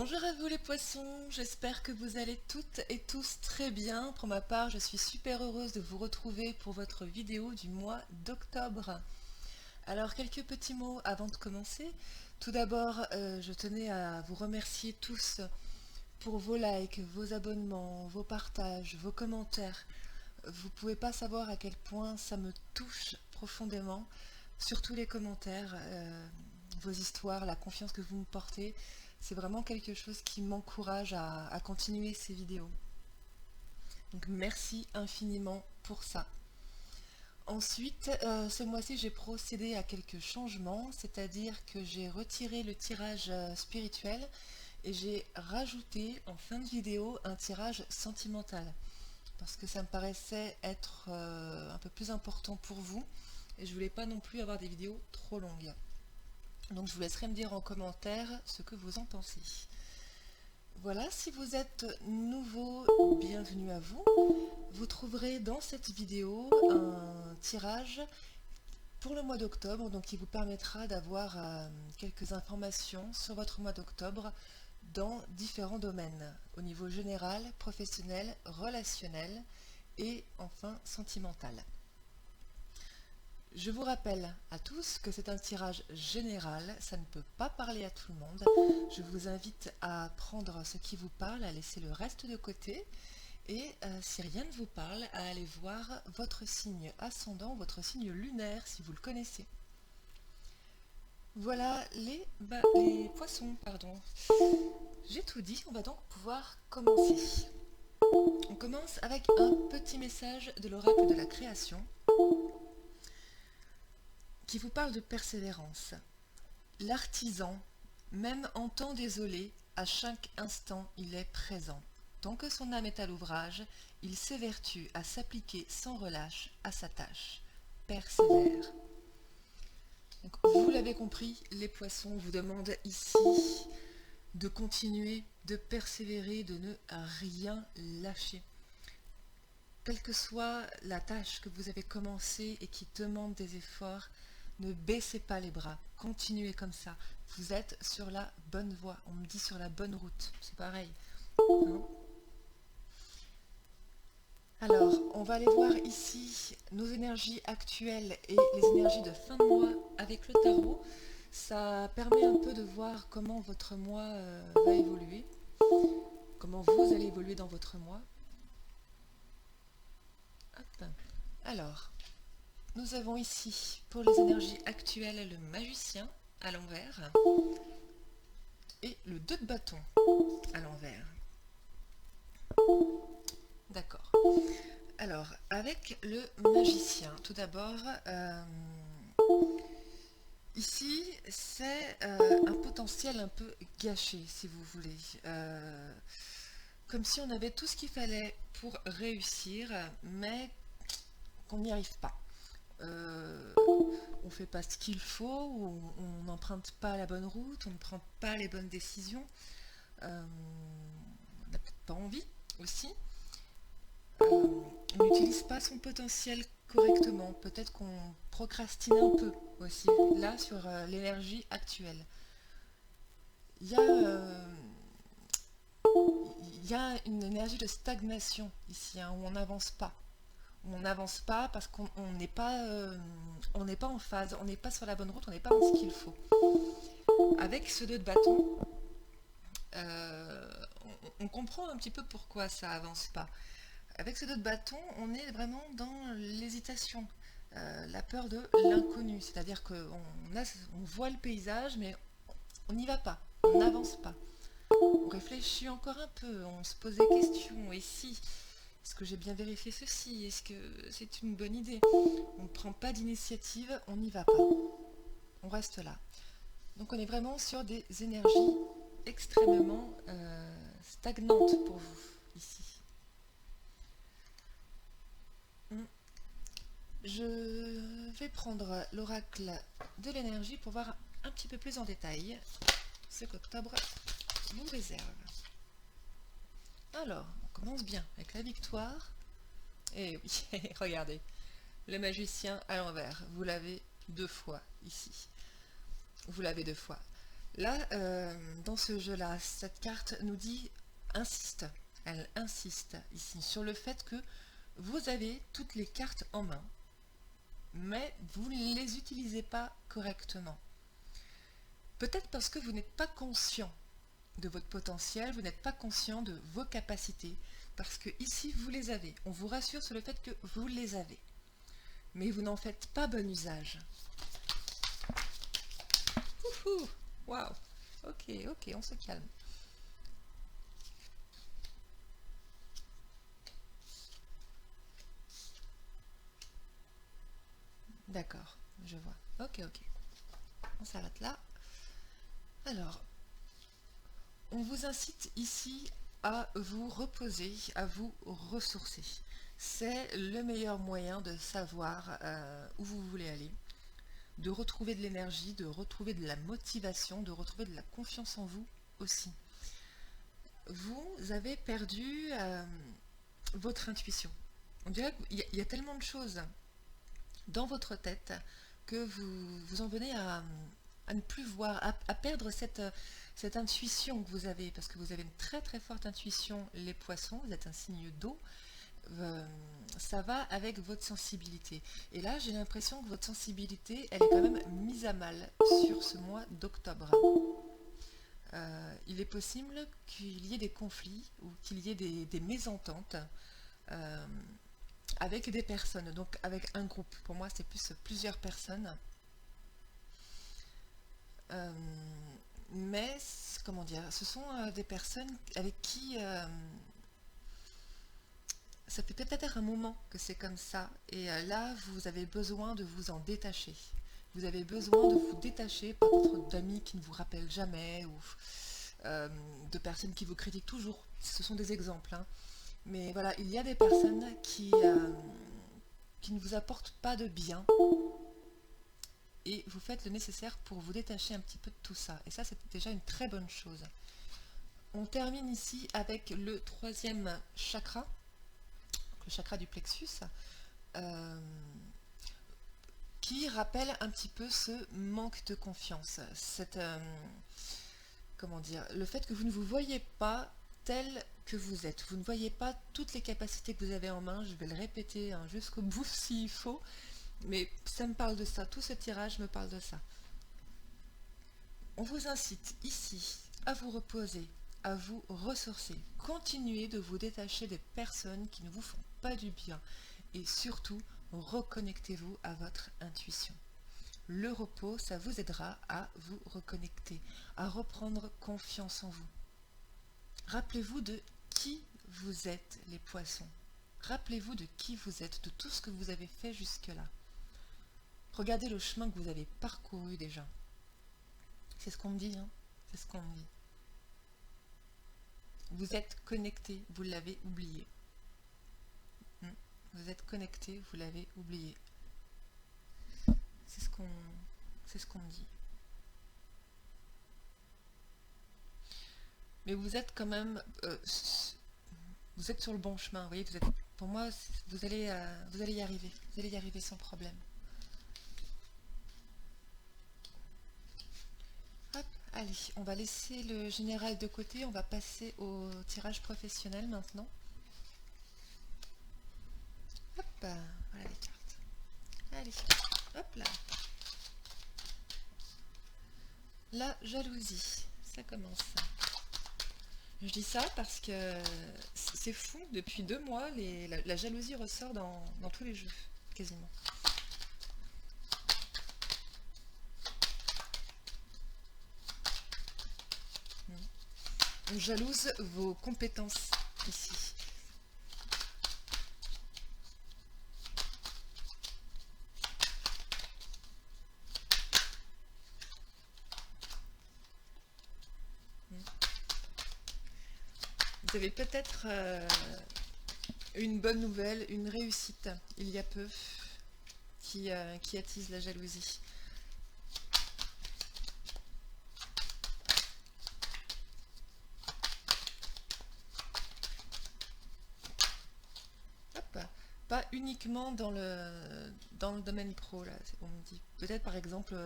Bonjour à vous les poissons, j'espère que vous allez toutes et tous très bien. Pour ma part, je suis super heureuse de vous retrouver pour votre vidéo du mois d'octobre. Alors, quelques petits mots avant de commencer. Tout d'abord, je tenais à vous remercier tous pour vos likes, vos abonnements, vos partages, vos commentaires. Vous pouvez pas savoir à quel point ça me touche profondément, surtout les commentaires, vos histoires, la confiance que vous me portez. C'est vraiment quelque chose qui m'encourage à continuer ces vidéos. Donc merci infiniment pour ça. Ensuite, ce mois-ci, j'ai procédé à quelques changements, c'est-à-dire que j'ai retiré le tirage spirituel et j'ai rajouté en fin de vidéo un tirage sentimental parce que ça me paraissait être un peu plus important pour vous et je voulais pas non plus avoir des vidéos trop longues. Donc je vous laisserai me dire en commentaire ce que vous en pensez. Voilà, si vous êtes nouveau, bienvenue à vous. Vous trouverez dans cette vidéo un tirage pour le mois d'octobre, donc qui vous permettra d'avoir quelques informations sur votre mois d'octobre dans différents domaines, au niveau général, professionnel, relationnel et enfin sentimental. Je vous rappelle à tous que c'est un tirage général, ça ne peut pas parler à tout le monde. Je vous invite à prendre ce qui vous parle, à laisser le reste de côté et si rien ne vous parle, à aller voir votre signe ascendant, votre signe lunaire si vous le connaissez. Voilà les poissons, pardon. J'ai tout dit, on va donc pouvoir commencer. On commence avec un petit message de l'oracle de la création qui vous parle de persévérance. L'artisan, même en temps désolé, à chaque instant il est présent. Tant que son âme est à l'ouvrage, il s'évertue à s'appliquer sans relâche à sa tâche. Persévère. Donc, vous l'avez compris, les poissons vous demandent ici de continuer, de persévérer, de ne rien lâcher. Quelle que soit la tâche que vous avez commencée et qui demande des efforts, ne baissez pas les bras, continuez comme ça. Vous êtes sur la bonne voie, on me dit sur la bonne route, c'est pareil. Hein? Alors, on va aller voir ici nos énergies actuelles et les énergies de fin de mois avec le tarot. Ça permet un peu de voir comment votre mois va évoluer, comment vous allez évoluer dans votre mois. Hop. Alors, nous avons ici, pour les énergies actuelles, le magicien à l'envers et le 2 de bâton à l'envers. D'accord. Alors, avec le magicien, tout d'abord, ici, c'est un potentiel un peu gâché, si vous voulez. Comme si on avait tout ce qu'il fallait pour réussir, mais qu'on n'y arrive pas. On ne fait pas ce qu'il faut, ou on n'emprunte pas la bonne route, on ne prend pas les bonnes décisions, on n'a peut-être pas envie aussi, on n'utilise pas son potentiel correctement, peut-être qu'on procrastine un peu aussi, là sur l'énergie actuelle. Il y a, il y a une énergie de stagnation ici, hein, où on n'avance pas. On n'avance pas parce qu'on n'est pas, en phase, on n'est pas sur la bonne route, on n'est pas dans ce qu'il faut. Avec ce 2 de bâton, on comprend un petit peu pourquoi ça avance pas. Avec ce 2 de bâton, on est vraiment dans l'hésitation, la peur de l'inconnu, c'est-à-dire qu'on on voit le paysage, mais on n'y va pas, on n'avance pas. On réfléchit encore un peu, on se pose des questions, et si est-ce que j'ai bien vérifié ceci? Est-ce que c'est une bonne idée? On ne prend pas d'initiative, on n'y va pas. On reste là. Donc on est vraiment sur des énergies extrêmement stagnantes pour vous, ici. Je vais prendre l'oracle de l'énergie pour voir un petit peu plus en détail ce qu'octobre vous réserve. Alors, on commence bien avec la victoire. Et oui, regardez, le magicien à l'envers, vous l'avez 2 fois ici. Vous l'avez 2 fois. Là, dans ce jeu-là, cette carte nous dit insiste. Elle insiste ici sur le fait que vous avez toutes les cartes en main, mais vous ne les utilisez pas correctement. Peut-être parce que vous n'êtes pas conscient de votre potentiel, vous n'êtes pas conscient de vos capacités, parce que ici vous les avez. On vous rassure sur le fait que vous les avez, mais vous n'en faites pas bon usage. Ouhou, waouh, ok, on se calme. D'accord, je vois. Ok, on s'arrête là. Alors, on vous incite ici à vous reposer, à vous ressourcer. C'est le meilleur moyen de savoir où vous voulez aller, de retrouver de l'énergie, de retrouver de la motivation, de retrouver de la confiance en vous aussi. Vous avez perdu votre intuition. On dirait qu'il y a tellement de choses dans votre tête que vous en venez à ne plus voir, à perdre cette intuition que vous avez, parce que vous avez une très très forte intuition, les poissons, vous êtes un signe d'eau, ça va avec votre sensibilité. Et là, j'ai l'impression que votre sensibilité, elle est quand même mise à mal sur ce mois d'octobre. Il est possible qu'il y ait des conflits ou qu'il y ait des mésententes avec des personnes, donc avec un groupe. Pour moi, c'est plus plusieurs personnes. Mais, comment dire, ce sont des personnes avec qui ça fait peut-être un moment que c'est comme ça. Et là, vous avez besoin de vous en détacher. Vous avez besoin de vous détacher peut-être d'amis qui ne vous rappellent jamais ou de personnes qui vous critiquent toujours. Ce sont des exemples, hein. Mais voilà, il y a des personnes qui ne vous apportent pas de bien. Et vous faites le nécessaire pour vous détacher un petit peu de tout ça. Et ça, c'est déjà une très bonne chose. On termine ici avec le troisième chakra, le chakra du plexus, qui rappelle un petit peu ce manque de confiance. Comment dire, le fait que vous ne vous voyez pas tel que vous êtes. Vous ne voyez pas toutes les capacités que vous avez en main. Je vais le répéter hein, jusqu'au bout s'il faut. Mais ça me parle de ça, tout ce tirage me parle de ça. On vous incite ici à vous reposer, à vous ressourcer. Continuez de vous détacher des personnes qui ne vous font pas du bien. Et surtout, reconnectez-vous à votre intuition. Le repos, ça vous aidera à vous reconnecter, à reprendre confiance en vous. Rappelez-vous de qui vous êtes, les poissons. Rappelez-vous de qui vous êtes, de tout ce que vous avez fait jusque-là. Regardez le chemin que vous avez parcouru déjà. C'est ce qu'on me dit, hein. C'est ce qu'on me dit. Vous êtes connecté, vous l'avez oublié. Vous êtes connecté, vous l'avez oublié. C'est ce qu'on me dit. Mais vous êtes quand même, vous êtes sur le bon chemin. Vous voyez, vous êtes, pour moi, vous allez y arriver. Vous allez y arriver sans problème. Hop, allez, on va laisser le général de côté. On va passer au tirage professionnel maintenant. Hop, voilà les cartes. Allez, hop là. La jalousie, ça commence. Je dis ça parce que c'est fou, depuis 2 mois, la jalousie ressort dans tous les jeux, quasiment. On jalouse vos compétences ici. Vous avez peut-être une bonne nouvelle, une réussite, il y a peu, qui attise la jalousie. Hop, pas une uniquement dans le domaine pro, là. On me dit, peut-être par exemple,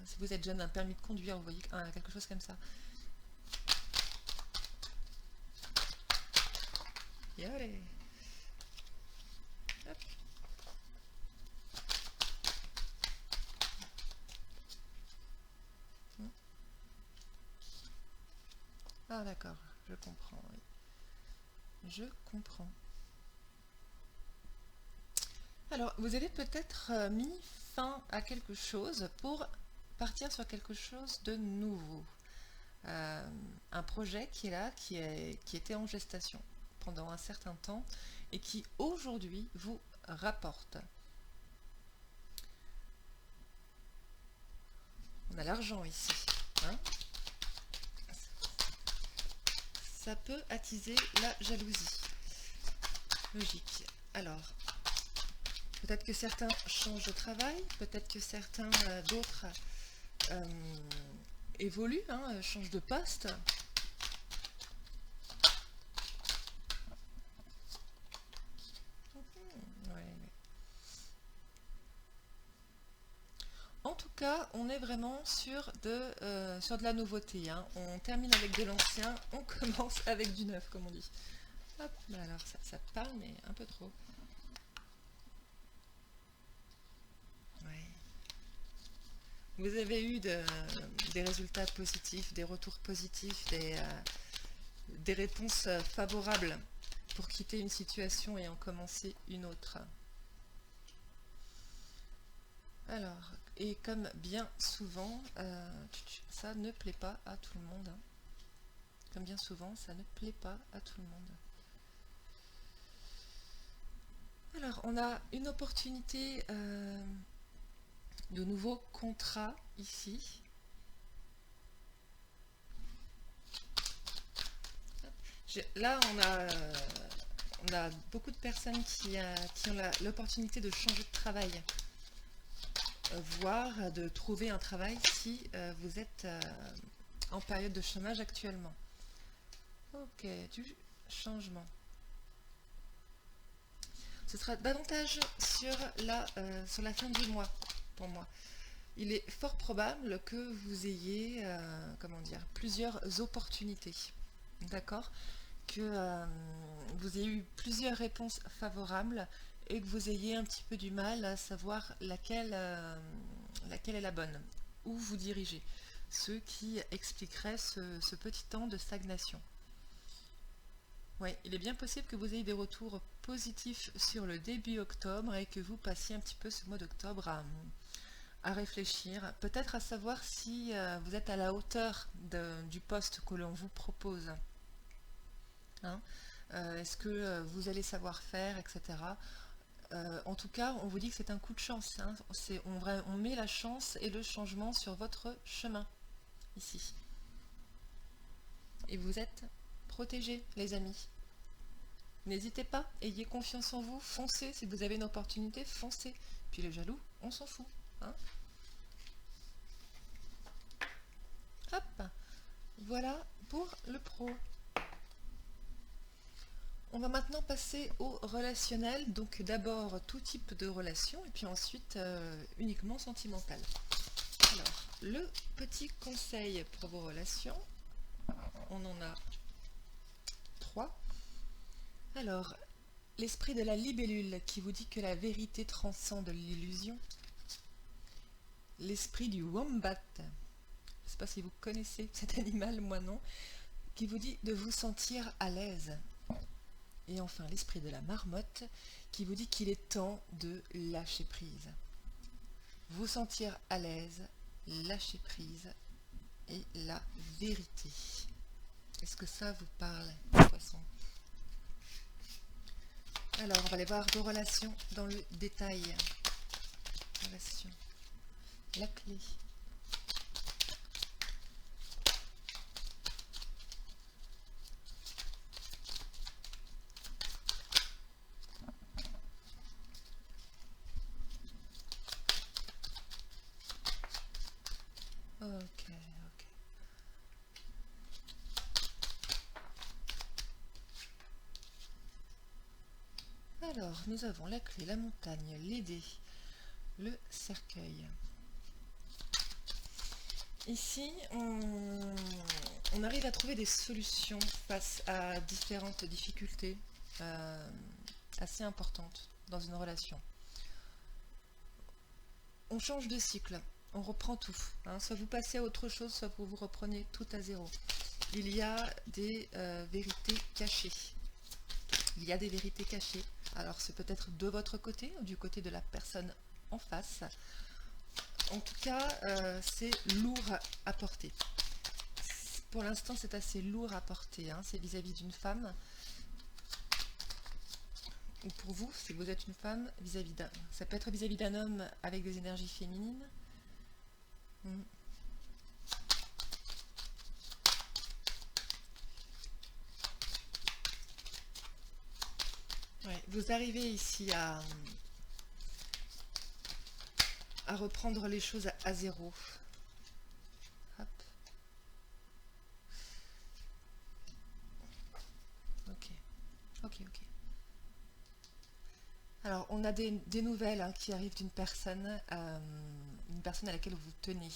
si vous êtes jeune, un permis de conduire, vous voyez, quelque chose comme ça. Et allez. Hop. Ah d'accord, je comprends, oui. Je comprends. Alors, vous avez peut-être mis fin à quelque chose pour partir sur quelque chose de nouveau. Un projet qui est là, qui était en gestation pendant un certain temps et qui aujourd'hui vous rapporte. On a l'argent ici. Hein, ça peut attiser la jalousie. Logique. Alors, peut-être que certains changent de travail, peut-être que certains d'autres évoluent, hein, changent de poste. En tout cas, on est vraiment sur de la nouveauté. Hein. On termine avec de l'ancien, on commence avec du neuf, comme on dit. Hop, bah alors ça parle, mais un peu trop. Ouais. Vous avez eu des résultats positifs, des retours positifs, des réponses favorables pour quitter une situation et en commencer une autre. Alors, et comme bien souvent, ça ne plaît pas à tout le monde. Hein. Comme bien souvent, ça ne plaît pas à tout le monde. Alors, on a une opportunité de nouveaux contrats ici. Là, on a beaucoup de personnes qui ont l'opportunité de changer de travail, voire de trouver un travail si vous êtes en période de chômage actuellement. Ok, du changement. Ce sera davantage sur la fin du mois, pour moi. Il est fort probable que vous ayez comment dire, plusieurs opportunités. D'accord ? Que vous ayez eu plusieurs réponses favorables et que vous ayez un petit peu du mal à savoir laquelle est la bonne, où vous dirigez. Ce qui expliquerait ce petit temps de stagnation. Oui, il est bien possible que vous ayez des retours positifs sur le début octobre et que vous passiez un petit peu ce mois d'octobre à réfléchir, peut-être à savoir si vous êtes à la hauteur du poste que l'on vous propose. Hein, est-ce que vous allez savoir faire, etc. En tout cas, on vous dit que c'est un coup de chance. Hein, on met la chance et le changement sur votre chemin, ici. Et vous êtes protégés, les amis. N'hésitez pas, ayez confiance en vous, foncez. Si vous avez une opportunité, foncez. Puis les jaloux, on s'en fout. Hein. Hop, voilà pour le pro. On va maintenant passer au relationnel, donc d'abord tout type de relation et puis ensuite uniquement sentimental. Alors, le petit conseil pour vos relations, on en a 3. Alors, l'esprit de la libellule qui vous dit que la vérité transcende l'illusion. L'esprit du wombat, je ne sais pas si vous connaissez cet animal, moi non, qui vous dit de vous sentir à l'aise. Et enfin, l'esprit de la marmotte qui vous dit qu'il est temps de lâcher prise. Vous sentir à l'aise, lâcher prise et la vérité. Est-ce que ça vous parle, poisson? Alors, on va aller voir vos relations dans le détail. Relations. La clé. Ok. Alors, nous avons la clé, la montagne, les dés, le cercueil. Ici, on arrive à trouver des solutions face à différentes difficultés assez importantes dans une relation. On change de cycle, on reprend tout. Hein. Soit vous passez à autre chose, soit vous reprenez tout à zéro. Il y a des vérités cachées. Il y a des vérités cachées. Alors c'est peut-être de votre côté ou du côté de la personne en face. En tout cas, c'est lourd à porter. Pour l'instant, c'est assez lourd à porter. Hein. C'est vis-à-vis d'une femme. Ou pour vous, si vous êtes une femme, vis-à-vis d'un. Ça peut être vis-à-vis d'un homme avec des énergies féminines. Ouais, vous arrivez ici à reprendre les choses à zéro. Hop. Ok. Alors, on a des nouvelles hein, qui arrivent d'une personne à laquelle vous tenez.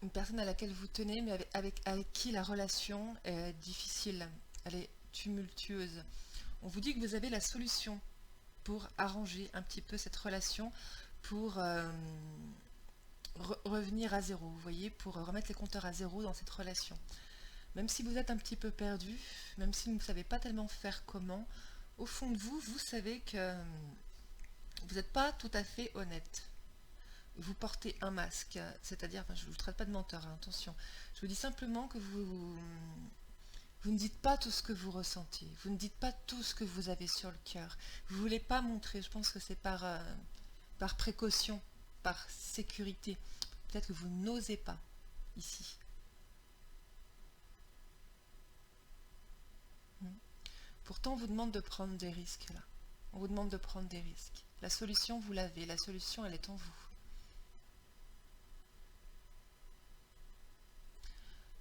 Une personne à laquelle vous tenez, mais avec qui la relation est difficile, elle est tumultueuse. On vous dit que vous avez la solution pour arranger un petit peu cette relation, pour revenir à zéro, vous voyez, pour remettre les compteurs à zéro dans cette relation. Même si vous êtes un petit peu perdu, même si vous ne savez pas tellement faire comment, au fond de vous, vous savez que vous n'êtes pas tout à fait honnête. Vous portez un masque, c'est-à-dire, enfin, je ne vous traite pas de menteur, hein, attention. Je vous dis simplement que vous ne dites pas tout ce que vous ressentez, vous ne dites pas tout ce que vous avez sur le cœur. Vous ne voulez pas montrer, je pense que c'est par précaution, par sécurité. Peut-être que vous n'osez pas ici. Pourtant, on vous demande de prendre des risques là. On vous demande de prendre des risques. La solution, vous l'avez. La solution, elle est en vous.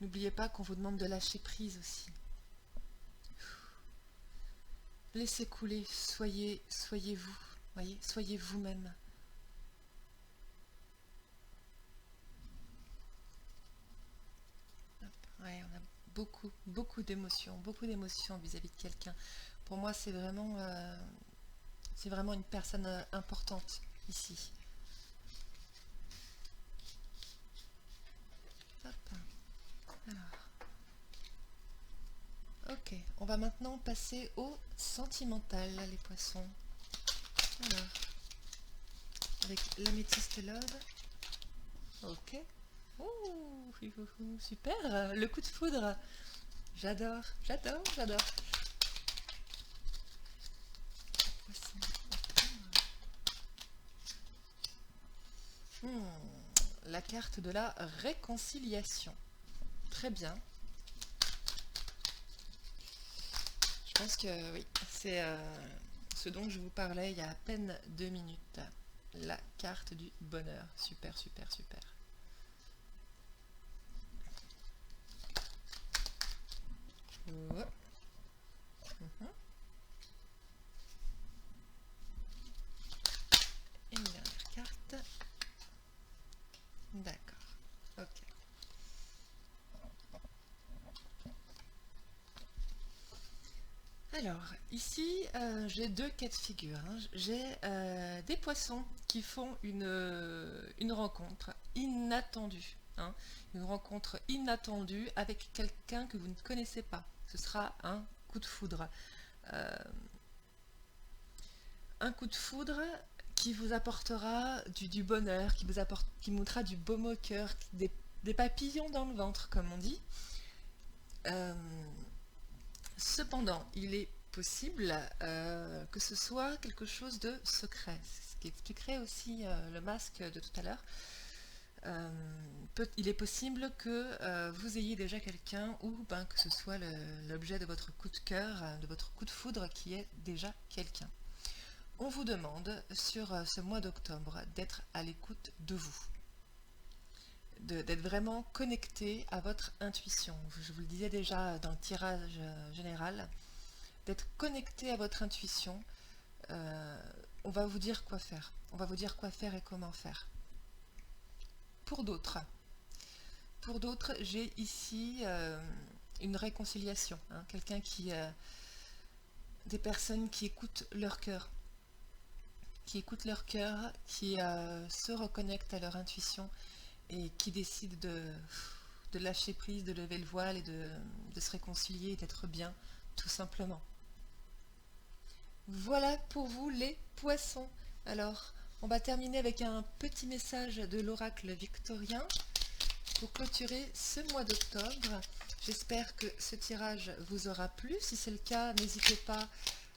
N'oubliez pas qu'on vous demande de lâcher prise aussi. Laissez couler. Soyez vous. Voyez, soyez vous-même. Ouais, on a beaucoup d'émotions vis-à-vis de quelqu'un. Pour moi, c'est vraiment une personne importante ici. Hop. Alors. Ok, on va maintenant passer au sentimental, les poissons. Alors, avec l'améthyste love. Ok. Ouh, super, le coup de foudre. J'adore. La carte de la réconciliation. Très bien. Je pense que oui, c'est ce dont je vous parlais il y a à peine 2 minutes. La carte du bonheur. Super. Oh. Et une dernière carte. D'accord. Ok. Alors, ici, j'ai 2 cas de figure. Hein. J'ai des poissons qui font une rencontre inattendue. Hein. Une rencontre inattendue avec quelqu'un que vous ne connaissez pas. Ce sera un coup de foudre. Un coup de foudre qui vous apportera du bonheur, qui vous mettra du baume au cœur, des papillons dans le ventre, comme on dit. Cependant, il est possible que ce soit quelque chose de secret, ce qui expliquerait aussi le masque de tout à l'heure. Il est possible que vous ayez déjà quelqu'un ou que ce soit l'objet de votre coup de cœur, de votre coup de foudre qui est déjà quelqu'un. On vous demande sur ce mois d'octobre d'être à l'écoute de vous, d'être vraiment connecté à votre intuition. Je vous le disais déjà dans le tirage général, d'être connecté à votre intuition. On va vous dire quoi faire. On va vous dire quoi faire et comment faire. Pour d'autres, j'ai ici une réconciliation. Quelqu'un qui... des personnes qui écoutent leur cœur. Qui se reconnectent à leur intuition et qui décident de lâcher prise, de lever le voile et de se réconcilier et d'être bien, tout simplement. Voilà pour vous les poissons. Alors, on va terminer avec un petit message de l'oracle victorien pour clôturer ce mois d'octobre. J'espère que ce tirage vous aura plu. Si c'est le cas, n'hésitez pas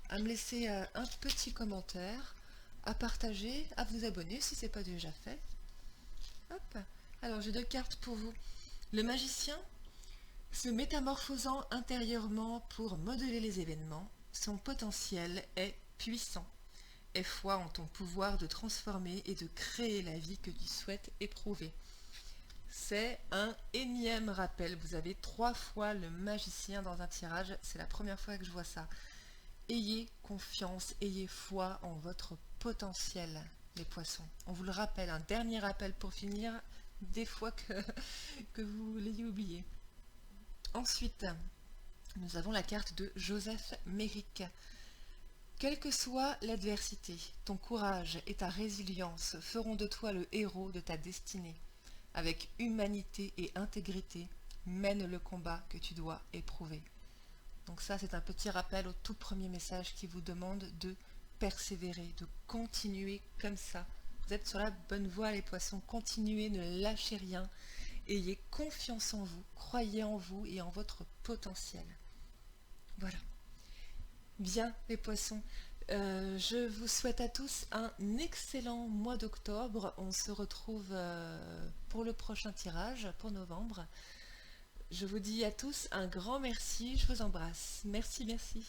à me laisser un petit commentaire, à partager, à vous abonner si ce n'est pas déjà fait. Hop. Alors, j'ai 2 cartes pour vous. Le magicien, se métamorphosant intérieurement pour modeler les événements, son potentiel est puissant. Aie foi en ton pouvoir de transformer et de créer la vie que tu souhaites éprouver. C'est un énième rappel. Vous avez 3 fois le magicien dans un tirage. C'est la première fois que je vois ça. Ayez confiance, ayez foi en votre potentiel, les poissons. On vous le rappelle, un dernier rappel pour finir, des fois que vous l'ayez oublié. Ensuite, nous avons la carte de Joseph Méric. Quelle que soit l'adversité, ton courage et ta résilience feront de toi le héros de ta destinée. Avec humanité et intégrité, mène le combat que tu dois éprouver. Donc ça, c'est un petit rappel au tout premier message qui vous demande de persévérer, de continuer comme ça. Vous êtes sur la bonne voie, les poissons. Continuez, ne lâchez rien. Ayez confiance en vous, croyez en vous et en votre potentiel. Voilà. Bien, les poissons. Je vous souhaite à tous un excellent mois d'octobre. On se retrouve pour le prochain tirage, pour novembre. Je vous dis à tous un grand merci, je vous embrasse. Merci, merci.